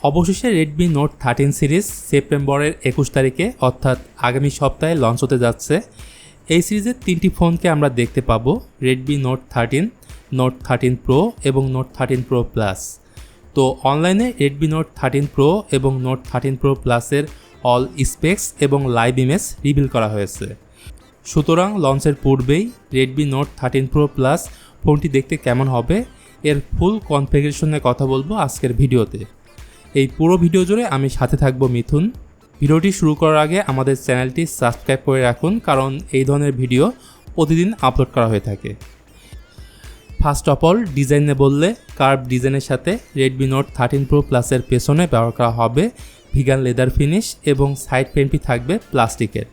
অবশেষে Redmi note 13 series সেপ্টেম্বরের 21 তারিখে অর্থাৎ আগামী সপ্তাহে লঞ্চ হতে যাচ্ছে। এই সিরিজের 3টি ফোনকে আমরা দেখতে পাবো, রেডমি নোট 13, নোট 13 প্রো এবং নোট 13 প্রো প্লাস। তো অনলাইনে রেডমি নোট 13 প্রো এবং নোট 13 প্রো প্লাসের অল স্পেক্স এবং লাইভ ইমেজ রিভিল করা হয়েছে। সুতরাং লঞ্চের পূর্বেই রেডমি নোট 13 প্রো প্লাস ফোনটি দেখতে কেমন হবে এর ফুল কনফিগারেশনে কথা বলবো আজকের ভিডিওতে। এই পুরো ভিডিও জুড়ে আমি সাথে থাকবো মিথুন। ভিডিওটি শুরু করার আগে আমাদের চ্যানেলটি সাবস্ক্রাইব করে রাখুন, কারণ এই ধরনের ভিডিও প্রতিদিন আপলোড করা হয়ে থাকে। ফার্স্ট অফ অল ডিজাইনে বললে কার্ভ ডিজাইনের সাথে রেডমি নোট 13 প্রো প্লাসের পেছনে ব্যবহার করা হবে ভিগান লেদার ফিনিশ এবং সাইড ফ্রেমটি থাকবে প্লাস্টিকের।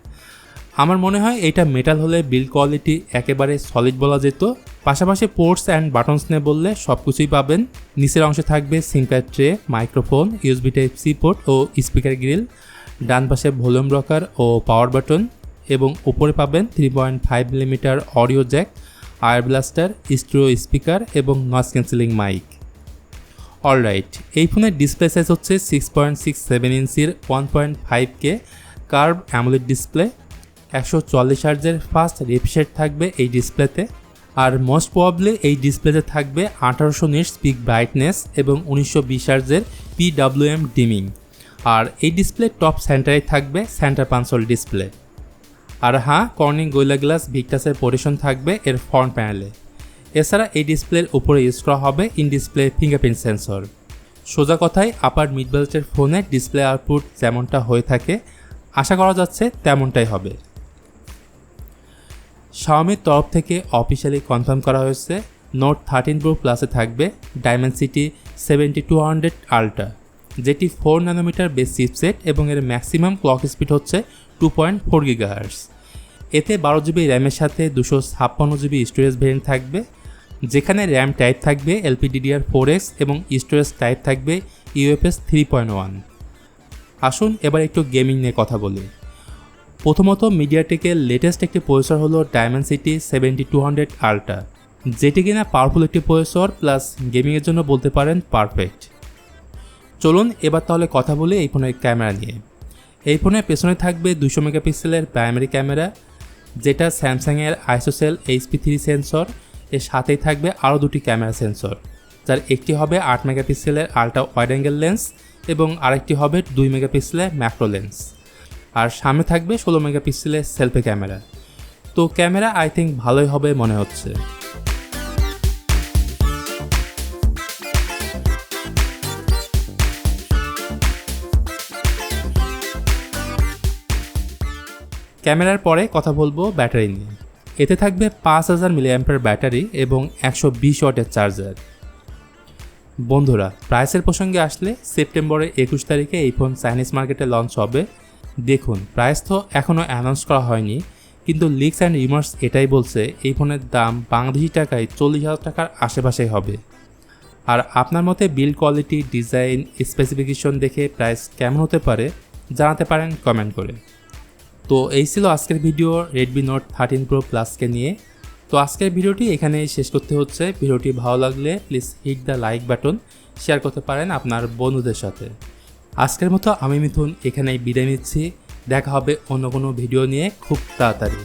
আমার মনে হয় এটা মেটাল হলে বিল্ড কোয়ালিটি একেবারে সলিড বলা যেত। পাশাপাশি পোর্টস অ্যান্ড বাটনস নিয়ে বললে সব কিছুই পাবেন। নিচের অংশে থাকবে SIM card tray, microphone, USB type C port ও স্পিকার গ্রিল। ডান পাশে ভলিউম রকার ও পাওয়ার বাটন এবং উপরে পাবেন 3.5 millimetre audio jack, air blaster, stereo speaker এবং নয়েজ ক্যান্সেলিং মাইক। অলরাইট, এই ফোনের ডিসপ্লে সাইজ হচ্ছে 6.67 ইঞ্চির 1.5K কার্ভ অ্যামোলেড ডিসপ্লে। 144 হার্জের ফাস্ট রিফ্রেশ থাকবে এই ডিসপ্লেতে। আর মোস্ট প্রবাবলি এই ডিসপ্লেতে থাকবে 1800 নিটস পিক ব্রাইটনেস এবং 1920 হার্জের PWM ডিমিং। আর এই ডিসপ্লে টপ সেন্টারে থাকবে সেন্টার কনসোল ডিসপ্লে। আর হ্যাঁ, কর্নিং গোরিলা গ্লাস ভিক্টাসের পজিশন থাকবে এর ফ্রন্ট প্যানেলে। এছাড়া এই ডিসপ্লের উপরে ইউজ করা হবে ইন ডিসপ্লে ফিঙ্গারপ্রিন্ট সেন্সর। সোজা কথায় আপার মিড বাজেটের ফোনে ডিসপ্লে আউটপুট যেমনটা হয়ে থাকে আশা করা যাচ্ছে তেমনটাই হবে। শাওমির তরফ থেকে অফিসিয়ালি কনফার্ম করা হয়েছে নোট 13 প্রো প্লাসে থাকবে ডায়মেনসিটি 7200 আলট্রা, যেটি 4 ন্যানোমিটার বেস চিপসেট এবং এর ম্যাক্সিমাম ক্লক স্পিড হচ্ছে 2.4 GHz। এতে 12 জিবি র্যামের সাথে 256 জিবি স্টোরেজ ভেরিয়েন্ট থাকবে, যেখানে র্যাম টাইপ থাকবে LPDDR4X এবং স্টোরেজ টাইপ থাকবে UFS 3.1। আসুন এবার একটু গেমিং নিয়ে কথা বলি। প্রথমত মিডিয়াটেকের লেটেস্ট একটি প্রসেসর হলো ডায়মেনসিটি 7200 আলট্রা, যেটি কিনা পাওয়ারফুল একটি প্রসেসর প্লাস গেমিংয়ের জন্য বলতে পারেন পারফেক্ট। চলুন এবার তাহলে কথা বলি এই ফোনের ক্যামেরা নিয়ে। এই ফোনের পেছনে থাকবে 200 মেগাপিক্সেলের প্রাইমারি ক্যামেরা, যেটা স্যামসাংয়ের আইসোসেল HP3 সেন্সর। এর সাথেই থাকবে আরও দুটি ক্যামেরা সেন্সর, যার একটি হবে 8 মেগাপিক্সেলের আলট্রা ওয়াইড অ্যাঙ্গেল লেন্স এবং আরেকটি হবে 2 মেগাপিক্সেলের ম্যাক্রো লেন্স। আর সামনে থাকবে 16 মেগাপিক্সেলের সেলফি ক্যামেরা। তো ক্যামেরা আই থিঙ্ক ভালোই হবে মনে হচ্ছে। ক্যামেরার পরে কথা বলবো ব্যাটারি নিয়ে। এতে থাকবে 5000 মিলিঅ্যাম্পিয়ার ব্যাটারি এবং 120 ওয়াটের চার্জার। বন্ধুরা, প্রাইসের প্রসঙ্গে আসলে সেপ্টেম্বরের 21 তারিখে এই ফোন চাইনিজ মার্কেটে লঞ্চ হবে। দেখুন, প্রাইস তো এখনও অ্যানাউন্স করা হয়নি, কিন্তু লিকস অ্যান্ড রিমার্স এটাই বলছে এই ফোনের দাম বাংলাদেশি টাকায় 40,000 টাকার আশেপাশেই হবে। আর আপনার মতে বিল্ড কোয়ালিটি, ডিজাইন, স্পেসিফিকেশন দেখে প্রাইস কেমন হতে পারে জানাতে পারেন কমেন্ট করে। তো এই ছিল আজকের ভিডিও রেডমি নোট 13 প্রো প্লাসকে নিয়ে। তো আজকের ভিডিওটি এখানেই শেষ করতে হচ্ছে। ভিডিওটি ভালো লাগলে please hit the like button, share করতে পারেন আপনার বন্ধুদের সাথে। আজকের মতো আমি মিথুন এখানেই বিদায় নিচ্ছি। দেখা হবে অন্য কোনো ভিডিও নিয়ে খুব তাড়াতাড়ি।